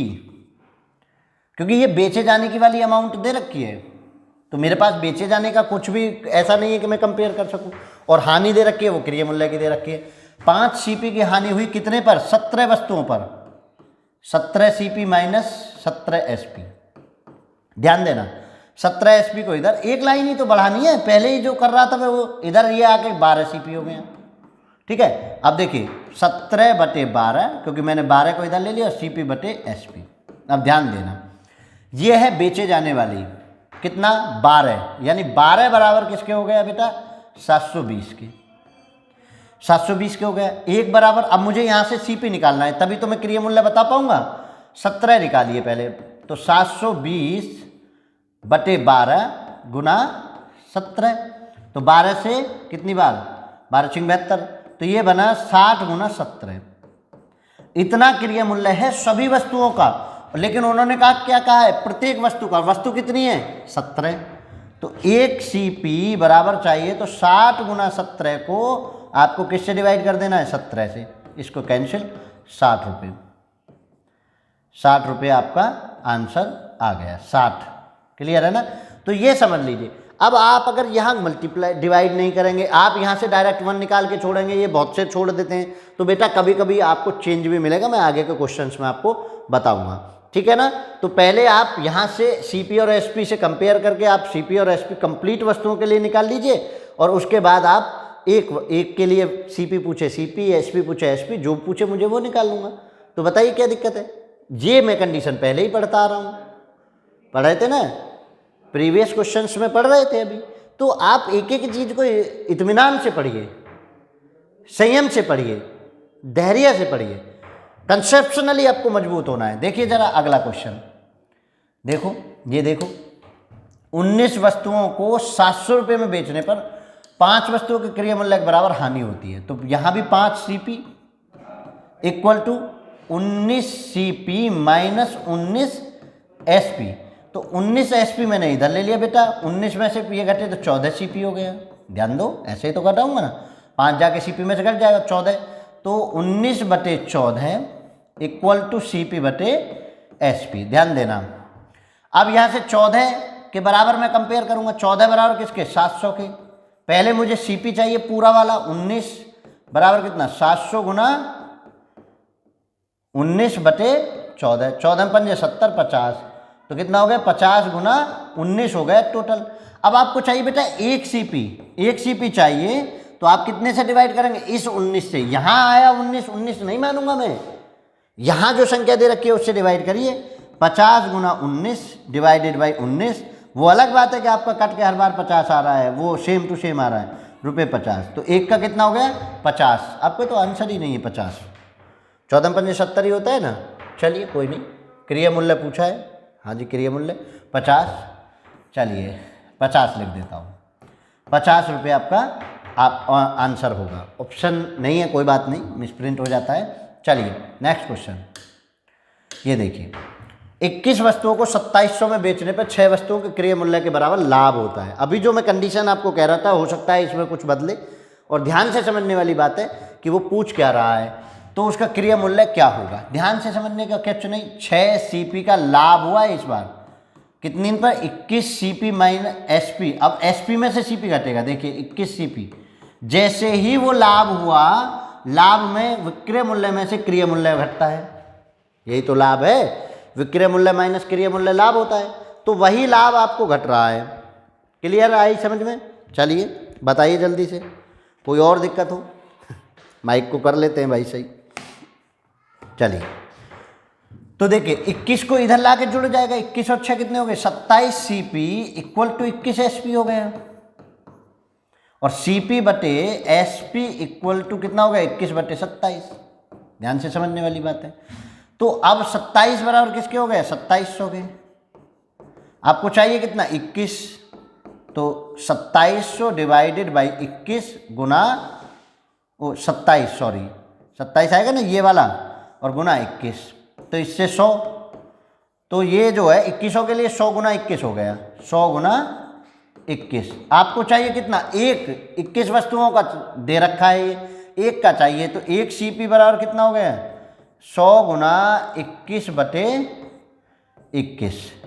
क्योंकि ये बेचे जाने की वाली अमाउंट दे रखी है, तो मेरे पास बेचे जाने का कुछ भी ऐसा नहीं है कि मैं कंपेयर कर सकूं, और हानि दे रखी है वो क्रय मूल्य की दे रखी है। 5 CP की हानि हुई कितने पर, 17 वस्तुओं पर, 17 CP माइनस 17 SP। ध्यान देना, 17 SP को इधर एक लाइन ही तो बढ़ानी है, पहले ही जो कर रहा था मैं वो इधर ये आके 12 CP हो गया। ठीक है, अब देखिए 17/12, क्योंकि मैंने 12 को इधर ले लिया, CP बटे SP। अब ध्यान देना, ये है बेचे जाने वाली, कितना, 12, यानी 12 बराबर किसके हो गया बेटा, 720 के। 720 के हो गया। एक बराबर, अब मुझे यहाँ से CP निकालना है, तभी तो मैं क्रय मूल्य बता पाऊंगा। 17 निकालिए पहले, तो 720/12 गुना 17, तो 12 से कितनी बार, 12 × 72, तो ये बना 60 गुना 17। इतना क्रय मूल्य है सभी वस्तुओं का, लेकिन उन्होंने कहा क्या कहा है, प्रत्येक वस्तु का। वस्तु कितनी है, 17, तो 1 CP बराबर चाहिए, तो 60 गुना 17 को आपको किससे डिवाइड कर देना है, 17 से। इसको कैंसिल, 60 रुपये। 60 रुपये आपका आंसर आ गया, 60। क्लियर है ना। तो ये समझ लीजिए। अब आप अगर यहाँ मल्टीप्लाई डिवाइड नहीं करेंगे, आप यहाँ से डायरेक्ट 1 निकाल के छोड़ेंगे, ये बहुत से छोड़ देते हैं, तो बेटा कभी कभी आपको चेंज भी मिलेगा, मैं आगे के क्वेश्चंस में आपको बताऊंगा, ठीक है ना। तो पहले आप यहाँ से CP और SP से कंपेयर करके आप CP और SP कंप्लीट वस्तुओं के लिए निकाल लीजिए, और उसके बाद आप एक के लिए CP पूछे CP, SP पूछे SP, जो पूछे मुझे वो निकाल लूँगा। तो बताइए क्या दिक्कत है। ये मैं कंडीशन पहले ही पढ़ता आ रहा हूँ, पढ़ रहे थे ना, प्रीवियस क्वेश्चंस में पढ़ रहे थे अभी। तो आप एक एक चीज़ को इत्मीनान से पढ़िए, संयम से पढ़िए, धैर्य से पढ़िए, कंसेप्शनली आपको मजबूत होना है। देखिए जरा अगला क्वेश्चन देखो, ये देखो 19 वस्तुओं को 700 रुपये में बेचने पर 5 वस्तुओं के क्रय मूल्य के बराबर हानि होती है। तो यहाँ भी 5 CP, equal to 19 CP minus 19 SP। तो 19 SP मैंने इधर ले लिया बेटा, 19 में से ये घटे तो 14 CP हो गया। ध्यान दो, ऐसे ही तो घटाऊंगा ना, 5 जाके CP में से घट जाएगा 14, तो 19/14 इक्वल टू CP/SP। ध्यान देना, अब यहाँ से 14 के बराबर मैं कंपेयर करूँगा, 14 बराबर किसके, 700 के। पहले मुझे CP चाहिए पूरा वाला, 19 बराबर कितना, 700 गुना 19/14, 14 पंजे 70, 50, तो कितना हो गया, 50 गुना 19 हो गया टोटल। अब आपको चाहिए बेटा एक CP चाहिए, तो आप कितने से डिवाइड करेंगे, इस 19 से। यहाँ आया 19 नहीं मानूंगा मैं, यहाँ जो संख्या दे रखी है उससे डिवाइड करिए। 50 गुना 19 डिवाइडेड बाई 19। वो अलग बात है कि आपका कट के हर बार 50 आ रहा है, वो सेम टू सेम आ रहा है, ₹50। तो एक का कितना हो गया, 50। आपको तो आंसर ही नहीं है 50, 14 पंजे 70 ही होता है ना। चलिए कोई नहीं, क्रिया मूल्य पूछा है, हाँ जी क्रिया मूल्य 50, चलिए 50 लिख देता हूँ। 50 रुपये आपका आप आंसर होगा। ऑप्शन नहीं है, कोई बात नहीं, मिसप्रिंट हो जाता है। चलिए नेक्स्ट क्वेश्चन, ये देखिए, 21 वस्तुओं को 2700 में बेचने पर 6 वस्तुओं के क्रय मूल्य के बराबर लाभ होता है। अभी जो मैं कंडीशन आपको कह रहा था, हो सकता है इसमें कुछ बदले, और ध्यान से समझने वाली बात है कि वो पूछ क्या रहा है, तो उसका क्रय मूल्य क्या होगा। ध्यान से समझने का क्वेश्चन नहीं, 6 CP का लाभ हुआ है इस बार, कितनी पर, 21 CP माइनस SP। अब SP में से CP घटेगा, देखिए 21 CP, जैसे ही वो लाभ हुआ, लाभ में विक्रय मूल्य में से क्रय मूल्य घटता है, यही तो लाभ है, विक्रय मूल्य माइनस क्रय मूल्य लाभ होता है, तो वही लाभ आपको घट रहा है। क्लियर आई समझ में। चलिए बताइए जल्दी से, कोई और दिक्कत हो, माइक को कर लेते हैं भाई सही। चलिए तो देखिए 21 को इधर ला के जुड़ जाएगा, 21 और 6 कितने हो गए, 27 CP इक्वल टू 21 SP हो गया, और CP/SP इक्वल टू कितना हो गया, 21/27। ध्यान से समझने वाली बात है। तो अब 27 बराबर किसके हो गए, 2700 के। आपको चाहिए कितना, 21, तो 2700 डिवाइडेड बाई 21 गुना 27 आएगा ना ये वाला, और गुना 21, तो इससे 100, तो ये जो है 2100 के लिए 100 गुना 21 हो गया, 100 गुना 21। आपको चाहिए कितना, एक, 21 वस्तुओं का दे रखा है, एक का चाहिए, तो एक CP बराबर कितना हो गया, 100 गुना 21/21,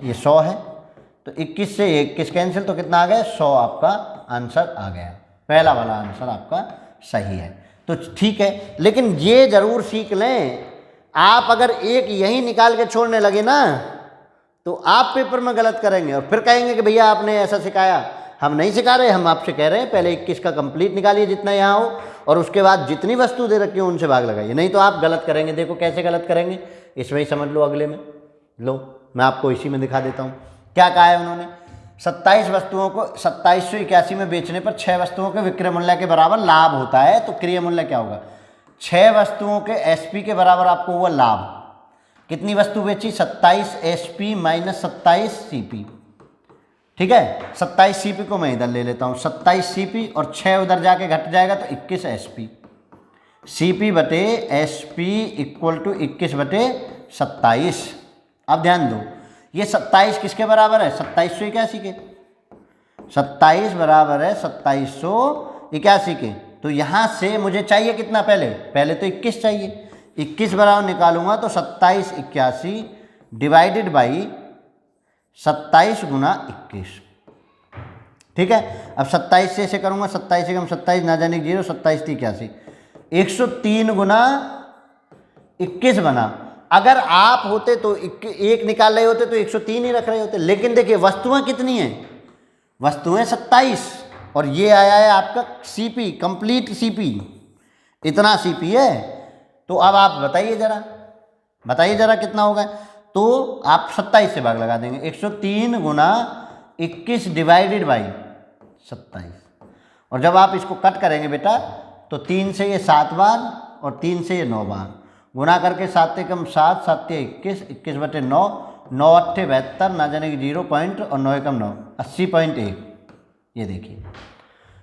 ये 100 है, तो 21 से 21 कैंसिल, तो कितना आ गया, 100 आपका आंसर आ गया। पहला वाला आंसर आपका सही है। तो ठीक है, लेकिन ये जरूर सीख लें, आप अगर एक यही निकाल के छोड़ने लगे ना, तो आप पेपर में गलत करेंगे, और फिर कहेंगे कि भैया आपने ऐसा सिखाया। हम नहीं सिखा रहे, हम आपसे कह रहे हैं पहले 21 का कंप्लीट निकालिए जितना यहाँ हो, और उसके बाद जितनी वस्तु दे रखी हो उनसे भाग लगाइए, नहीं तो आप गलत करेंगे। देखो कैसे गलत करेंगे, इसमें ही समझ लो, अगले में लो, मैं आपको इसी में दिखा देता हूँ। क्या कहा है उन्होंने, 27 वस्तुओं को 2781 में बेचने पर 6 वस्तुओं के विक्रय मूल्य के बराबर लाभ होता है, तो क्रय मूल्य क्या होगा, 6 वस्तुओं के SP के बराबर आपको हुआ लाभ। कितनी वस्तु बेची, 27 SP माइनस 27 CP। ठीक है, 27 CP को मैं इधर ले लेता हूँ, 27 CP और 6 उधर जाके घट जाएगा, तो 21 SP। CP/SP equal to 21/27। अब ध्यान दो, ये 27 किसके बराबर है, 2781 के। 27 बराबर है 2781 के। तो यहाँ से मुझे चाहिए कितना, पहले तो 21 चाहिए, 21 बराबर निकालूंगा तो 2781 डिवाइडेड बाई 27 गुना 21। ठीक है, अब 27 से ऐसे करूँगा, 27 से कम 27 ना जाने 0, 27 81, 103 गुना 21 बना। अगर आप होते तो एक निकाल रहे होते तो 103 ही रख रहे होते, लेकिन देखिए वस्तुएं कितनी हैं, वस्तुएं 27, और ये आया है आपका CP, कंप्लीट CP, इतना CP है। तो अब आप बताइए जरा कितना होगा, तो आप 27 से भाग लगा देंगे, 103 गुना 21 डिवाइडेड बाई 27, और जब आप इसको कट करेंगे बेटा, तो 3 से ये 7 बार और 3 से ये 9 बार, गुना करके 7 से कम 7, 7 से 21, 21/9, 9 8 72, ना जाने की 0 पॉइंट, और 9 कम 9, 80.1। ये देखिए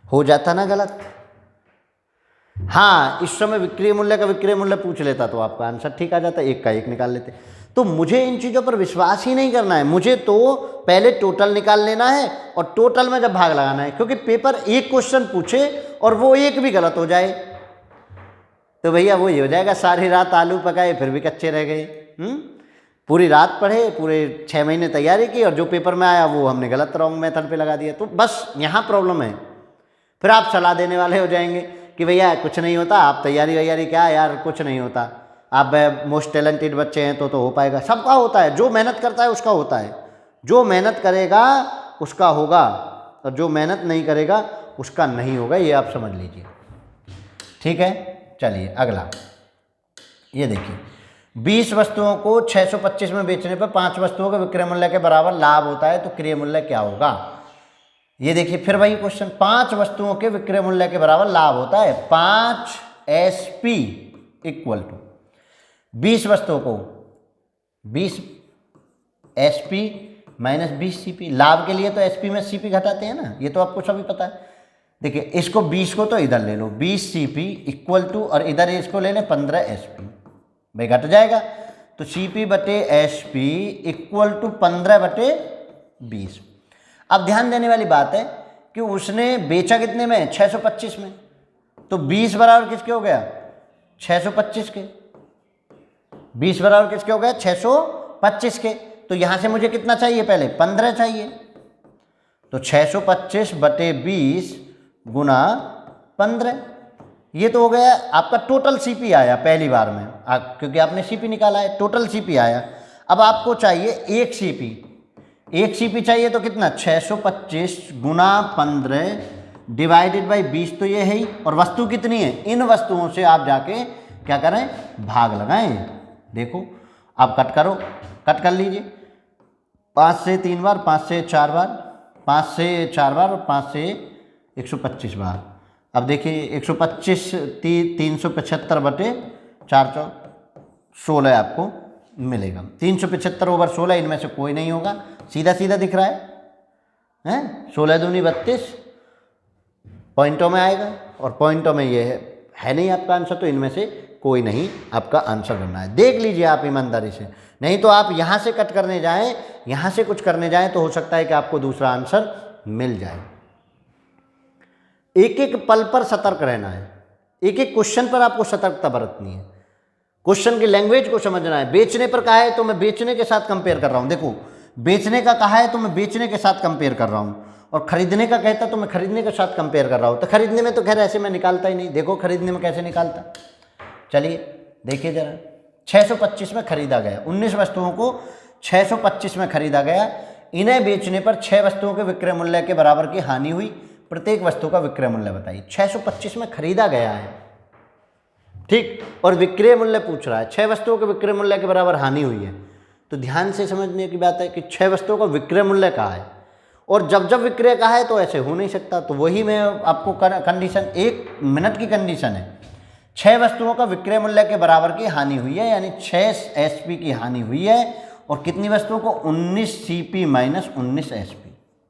हो जाता ना गलत, हाँ, इस समय विक्रय मूल्य का विक्रय मूल्य पूछ लेता तो आपका आंसर ठीक आ जाता, एक का एक निकाल लेते। तो मुझे इन चीज़ों पर विश्वास ही नहीं करना है, मुझे तो पहले टोटल निकाल लेना है और टोटल में जब भाग लगाना है, क्योंकि पेपर एक क्वेश्चन पूछे और वो एक भी गलत हो जाए तो भैया वही हो जाएगा, सारी रात आलू पकाए फिर भी कच्चे रह गए। पूरी रात पढ़े, पूरे 6 महीने तैयारी की और जो पेपर में आया वो हमने गलत रॉन्ग मेथड पे लगा दिया। तो बस यहाँ प्रॉब्लम है। फिर आप सलाह देने वाले हो जाएंगे कि भैया कुछ नहीं होता, आप तैयारी वैयारी क्या यार, कुछ नहीं होता, आप मोस्ट टैलेंटेड बच्चे हैं तो हो पाएगा। सबका होता है, जो मेहनत करता है उसका होता है, जो मेहनत करेगा उसका होगा और जो मेहनत नहीं करेगा उसका नहीं होगा, ये आप समझ लीजिए। ठीक है, चलिए अगला ये देखिए, 20 वस्तुओं को 625 में बेचने पर 5 वस्तुओं के विक्रय मूल्य के बराबर लाभ होता है, तो क्रय मूल्य क्या होगा। ये देखिए फिर वही क्वेश्चन, 5 वस्तुओं के विक्रय मूल्य के बराबर लाभ होता है 5 SP इक्वल टू 20 वस्तुओं को 20 SP माइनस 20 CP। लाभ के लिए तो SP में CP घटाते हैं ना, ये तो आपको सभी पता है। देखिए इसको 20 को तो इधर ले लो 20 CP इक्वल टू, और इधर इसको ले लें 15 SP, भाई घट जाएगा तो CP बटे SP इक्वल टू 15 बटे 20। अब ध्यान देने वाली बात है कि उसने बेचा कितने में, 625 में, तो 20 बराबर किसके हो गया, 625 के। 20 बराबर किसके हो गया, 625 के। तो यहाँ से मुझे कितना चाहिए, पहले 15 चाहिए, तो 625 बटे 20 गुना 15, ये तो हो गया आपका टोटल CP आया पहली बार में, क्योंकि आपने CP निकाला है, टोटल CP आया। अब आपको चाहिए एक CP चाहिए, तो कितना, 625 गुना 15 डिवाइडेड बाई 20, तो ये है ही। और वस्तु कितनी है, इन वस्तुओं से आप जाके क्या करें, भाग लगाएं। देखो आप कट करो, कट कर लीजिए, 5 से 3 बार, 5 से 4 बार, 5 से 4 बार और 5 से 125 बार। अब देखिए 125 375 बटे 4 16 आपको मिलेगा। 375 ओवर 16, इनमें से कोई नहीं होगा, सीधा सीधा दिख रहा है 16 दूनी 32 पॉइंटों में आएगा, और पॉइंटों में ये है नहीं आपका आंसर, तो इनमें से कोई नहीं आपका आंसर बनना है। देख लीजिए आप ईमानदारी से, नहीं तो आप यहाँ से कट करने जाएं, यहाँ से कुछ करने जाएं तो हो सकता है कि आपको दूसरा आंसर मिल जाए। एक एक पल पर सतर्क रहना है, एक एक क्वेश्चन पर आपको सतर्कता बरतनी है, क्वेश्चन की लैंग्वेज को समझना है। बेचने पर कहा है तो मैं बेचने के साथ कंपेयर कर रहा हूँ, देखो बेचने का कहा है तो मैं बेचने के साथ कंपेयर कर रहा हूँ, और खरीदने का कहता तो मैं खरीदने के साथ कंपेयर कर रहा हूँ। तो खरीदने में तो खैर ऐसे मैं निकालता ही नहीं, देखो खरीदने में कैसे निकालता, चलिए देखिए जरा। 625 में खरीदा गया, 19 वस्तुओं को 625 में खरीदा गया, इन्हें बेचने पर 6 वस्तुओं के विक्रय मूल्य के बराबर की हानि हुई, प्रत्येक वस्तु का विक्रय मूल्य बताइए। 625 में खरीदा गया है, ठीक, और विक्रय मूल्य पूछ रहा है, 6 वस्तुओं के विक्रय मूल्य के बराबर हानि हुई है। तो ध्यान से समझने की बात है कि 6 वस्तुओं का विक्रय मूल्य कहा है, और जब जब विक्रय कहा है तो ऐसे हो नहीं सकता। तो वही मैं आपको कंडीशन, 1 मिनट की कंडीशन है, 6 वस्तुओं का विक्रय मूल्य के बराबर की हानि हुई है, यानी 6 SP की हानि हुई है, और कितनी वस्तुओं को, 19 CP माइनस 19 SP।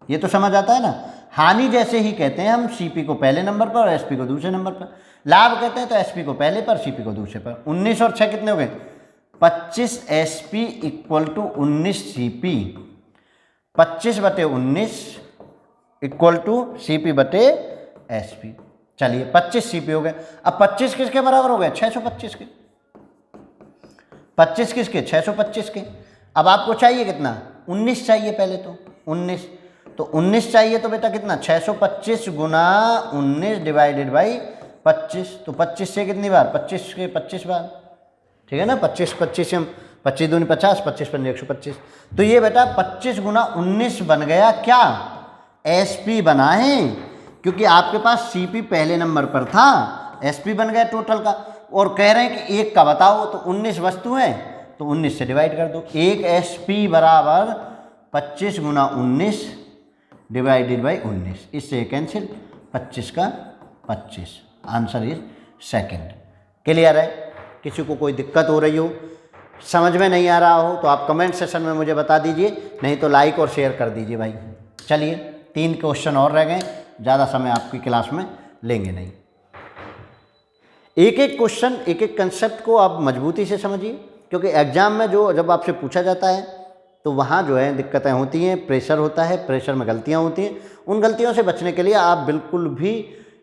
ये तो समझ आता है ना, हानि जैसे ही कहते हैं हम CP को पहले नंबर पर और SP को दूसरे नंबर पर, लाभ कहते हैं तो SP को पहले पर CP को दूसरे पर। 19 और 6 कितने हो गए, 25 SP इक्वल टू 19 CP, 25 बटे 19 इक्वल टू CP बटे SP। चलिए 25 CP हो गए। अब 25 किसके बराबर हो गए, 625 के, 25 किसके, 625 के। अब आपको चाहिए कितना, 19 चाहिए पहले, तो 19, तो 19 चाहिए तो बेटा कितना, 625 गुना 19 डिवाइडेड बाई 25, तो 25 से कितनी बार, 25 के 25 बार, ठीक है ना, 25 25 हम 25 दूनी 50, 25 पंजे 125। तो ये बेटा 25 गुना 19 बन गया क्या, SP बना है, क्योंकि आपके पास CP पहले नंबर पर था, SP बन गया टोटल का, और कह रहे हैं कि एक का बताओ, तो 19 वस्तु हैं तो 19 से डिवाइड कर दो, 1 SP बराबर 25 गुना 19 डिवाइडेड बाई 19, इससे कैंसिल, 25 का 25, आंसर इज सेकंड। क्लियर है, किसी को कोई दिक्कत हो रही हो, समझ में नहीं आ रहा हो तो आप कमेंट सेशन में मुझे बता दीजिए, नहीं तो लाइक और शेयर कर दीजिए भाई। चलिए 3 क्वेश्चन और रह गए, ज़्यादा समय आपकी क्लास में लेंगे नहीं। एक एक क्वेश्चन, एक एक कंसेप्ट को आप मजबूती से समझिए, क्योंकि एग्जाम में जो जब आपसे पूछा जाता है तो वहाँ जो है दिक्कतें होती हैं, प्रेशर होता है, प्रेशर में गलतियाँ होती हैं। उन गलतियों से बचने के लिए आप बिल्कुल भी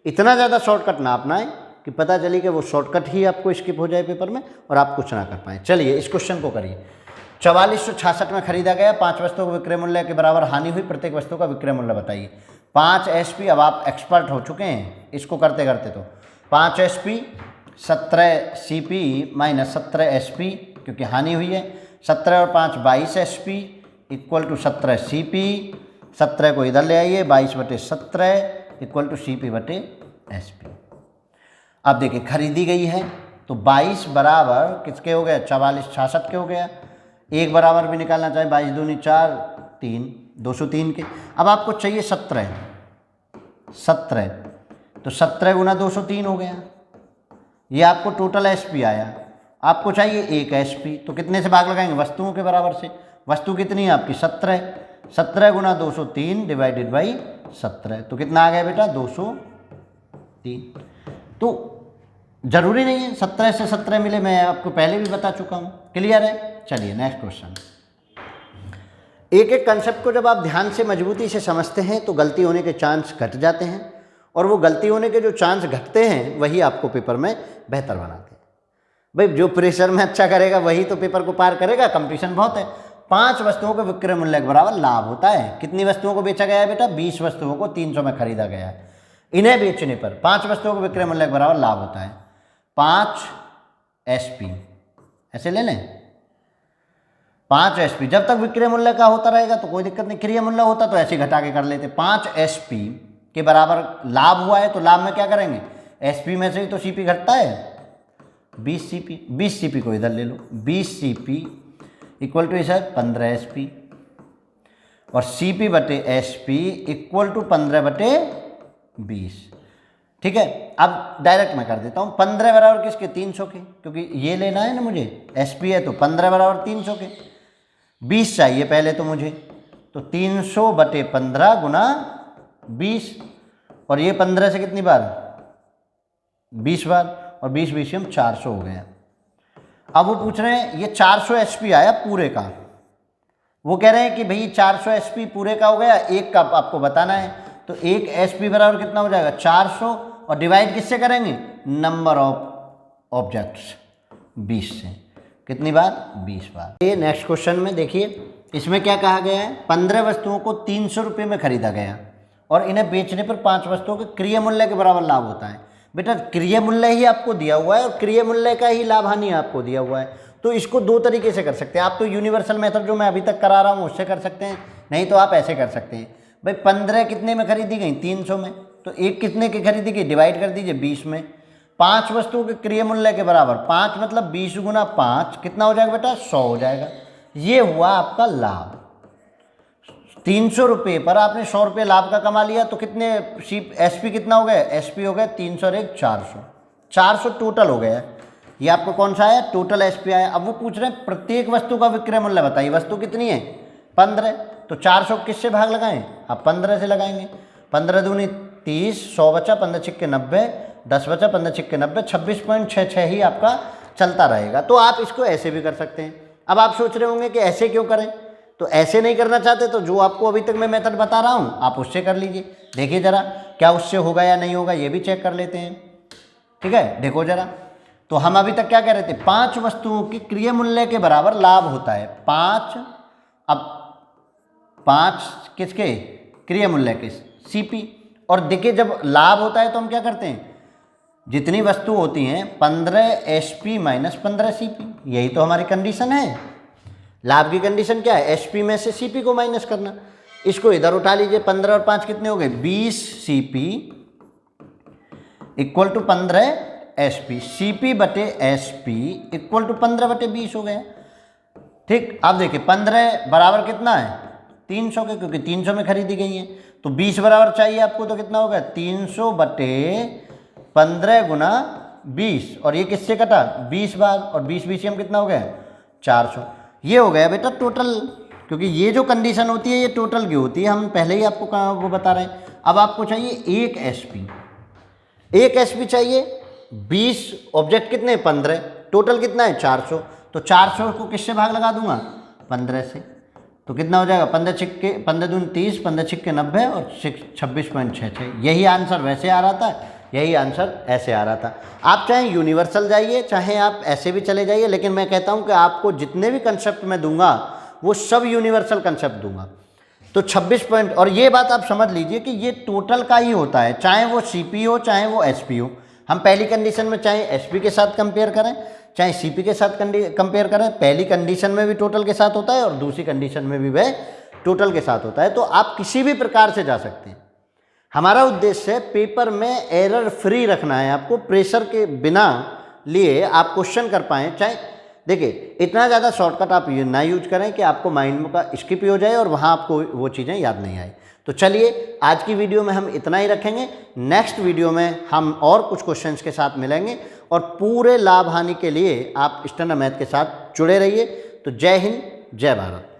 इतना ज़्यादा शॉर्टकट ना अपनाएं कि पता चले कि वो शॉर्टकट ही आपको स्किप हो जाए पेपर में और आप कुछ ना कर पाएँ। चलिए इस क्वेश्चन को करिए। 4466 में खरीदा गया 5 वस्तुओं को विक्रय मूल्य के बराबर हानि हुई, प्रत्येक वस्तु का विक्रय मूल्य बताइए। 5 SP, अब आप एक्सपर्ट हो चुके हैं इसको करते करते। तो 5 SP 17 CP माइनस 17 SP, क्योंकि हानि हुई है। 17 और 5 22 SP इक्वल टू 17 CP। 17 को इधर ले आइए, 22/17 इक्वल टू CP/SP। अब देखिए खरीदी गई है तो 22 बराबर किसके हो गया, 4466 के हो गया। एक बराबर भी निकालना चाहे, 22 दूनी 4, 3, 203 के। अब आपको चाहिए 17, तो 17 गुना 203 हो गया। ये आपको टोटल SP आया। आपको चाहिए 1 SP, तो कितने से भाग लगाएंगे, वस्तुओं के बराबर से। वस्तु कितनी है आपकी 17, 17 गुना 203 डिवाइडेड बाई 17, तो कितना आ गया बेटा 203। तो जरूरी नहीं है 17 से 17 मिले, मैं आपको पहले भी बता चुका हूँ। क्लियर है? चलिए नेक्स्ट क्वेश्चन। एक एक कंसेप्ट को जब आप ध्यान से मजबूती से समझते हैं तो गलती होने के चांस घट जाते हैं, और वो गलती होने के जो चांस घटते हैं वही आपको पेपर में बेहतर बनाते हैं। भाई जो प्रेशर में अच्छा करेगा वही तो पेपर को पार करेगा। कंपटीशन बहुत है। 5 वस्तुओं के विक्रय मूल्य के बराबर लाभ होता है। कितनी वस्तुओं को बेचा गया है बेटा, 20 वस्तुओं को 300 में खरीदा गया है। इन्हें बेचने पर 5 वस्तुओं को विक्रय मूल्य के बराबर लाभ होता है। 5 SP ऐसे ले लें, 5 SP जब तक विक्रय मूल्य का होता रहेगा तो कोई दिक्कत नहीं। क्रय मूल्य होता तो ऐसे घटा के कर लेते। 5 SP के बराबर लाभ हुआ है तो लाभ में क्या करेंगे, SP में से ही तो CP घटता है। 20 CP, 20 CP को इधर ले लो, 20 CP equal to sir 15 SP, और CP/SP इक्वल टू 15/20। ठीक है, अब डायरेक्ट मैं कर देता हूँ। 15 बराबर किसके, 300 के, क्योंकि ये लेना है ना मुझे, SP है तो 15 बराबर 300 के। 20 चाहिए पहले तो मुझे, तो 300/15 गुना 20, और ये 15 से कितनी बार, 20 बार, और 20 20 400 हो गया। अब वो पूछ रहे हैं ये 400 SP आया पूरे का, वो कह रहे हैं कि भाई 400 SP पूरे का हो गया, एक का आपको बताना है। तो 1 SP बराबर कितना हो जाएगा 400, और डिवाइड किससे करेंगे, नंबर ऑफ ऑब्जेक्ट्स 20 से। कितनी बार, 20 बार। ये नेक्स्ट क्वेश्चन में देखिए, इसमें क्या कहा गया है, 15 वस्तुओं को 300 रुपये में खरीदा गया और इन्हें बेचने पर 5 वस्तुओं के क्रय मूल्य के बराबर लाभ होता है। बेटा क्रय मूल्य ही आपको दिया हुआ है और क्रय मूल्य का ही लाभ हानि आपको दिया हुआ है, तो इसको 2 तरीके से कर सकते हैं आप। तो यूनिवर्सल मेथड जो मैं अभी तक करा रहा हूँ उससे कर सकते हैं, नहीं तो आप ऐसे कर सकते हैं। भाई 15 कितने में खरीदी गई, 300 में, तो एक कितने की खरीदी गई, डिवाइड कर दीजिए 20 में। 5 वस्तुओं के क्रय मूल्य के बराबर, 5 मतलब 20 गुना 5 कितना हो जाएगा बेटा, 100 हो जाएगा। ये हुआ आपका लाभ। 300 रुपये पर आपने 100 रुपये लाभ का कमा लिया, तो कितने SP कितना हो गया, SP हो गया 300 और 1 400, 400 टोटल हो गया। ये आपको कौन सा आया, टोटल SP आया। अब वो पूछ रहे हैं प्रत्येक वस्तु का विक्रय मूल्य बताइए। वस्तु कितनी है 15, तो 400 किससे भाग लगाएं, आप 15 से लगाएंगे। 15 दूनी 30, 100 बचा, 15 छिक्के 90, 10 बचा, 15 छिक्के 90, 26.66 ही आपका चलता रहेगा। तो आप इसको ऐसे भी कर सकते हैं। अब आप सोच रहे होंगे कि ऐसे क्यों करें, तो ऐसे नहीं करना चाहते तो जो आपको अभी तक मैं मेथड बता रहा हूँ आप उससे कर लीजिए। देखिए जरा क्या उससे होगा या नहीं होगा, ये भी चेक कर लेते हैं। ठीक है, देखो जरा, तो हम अभी तक क्या कह रहे थे, 5 वस्तुओं के क्रय मूल्य के बराबर लाभ होता है। 5, अब 5 किसके, क्रय मूल्य के, CP। और देखिए जब लाभ होता है तो हम क्या करते हैं, जितनी वस्तु होती हैं 15 SP माइनस 15 CP, यही तो हमारी कंडीशन है। लाभ की कंडीशन क्या है, SP में से CP को माइनस करना। इसको इधर उठा लीजिए, 15 और 5 कितने हो गए, 20 CP equal to 15 SP, CP/SP equal to 15/20 हो गया। ठीक, अब देखिए 15 बराबर कितना है 300 के, क्योंकि 300 में खरीदी गई है, तो 20 बराबर चाहिए आपको, तो कितना होगा 300/15 गुना 20, और ये किससे कटा 20 बार, और 20 BCM कितना हो गया 400। ये हो गया बेटा टोटल, क्योंकि ये जो कंडीशन होती है ये टोटल की होती है, हम पहले ही आपको वो बता रहे हैं। अब आपको चाहिए 1 SP, 1 SP चाहिए 20 ऑब्जेक्ट कितने 15, टोटल कितना है 400। तो 400 को किससे भाग लगा दूंगा 15 से, तो कितना हो जाएगा 15 दूनी 30, 15 छिक्के 90 और 26.66। यही आंसर वैसे आ रहा था, यही आंसर ऐसे आ रहा था। आप चाहे यूनिवर्सल जाइए चाहे आप ऐसे भी चले जाइए, लेकिन मैं कहता हूं कि आपको जितने भी कंसेप्ट मैं दूंगा वो सब यूनिवर्सल कंसेप्ट दूंगा। तो 26 पॉइंट, और ये बात आप समझ लीजिए कि ये टोटल का ही होता है, चाहे वो सीपी हो चाहे वो एसपी हो। हम पहली कंडीशन में चाहे एसपी के साथ कंपेयर करें चाहे सीपी के साथ कंपेयर करें, पहली कंडीशन में भी टोटल के साथ होता है और दूसरी कंडीशन में भी वह टोटल के साथ होता है। तो आप किसी भी प्रकार से जा सकते हैं। हमारा उद्देश्य है पेपर में एरर फ्री रखना है, आपको प्रेशर के बिना लिए आप क्वेश्चन कर पाएँ। चाहे देखिए इतना ज़्यादा शॉर्टकट आप ये ना यूज करें कि आपको माइंड में का स्किप हो जाए और वहाँ आपको वो चीज़ें याद नहीं आए। तो चलिए आज की वीडियो में हम इतना ही रखेंगे। नेक्स्ट वीडियो में हम और कुछ क्वेश्चंस के साथ मिलेंगे और पूरे लाभ हानि के लिए आप स्टैंडर्ड मैथ के साथ जुड़े रहिए। तो जय हिंद, जय भारत।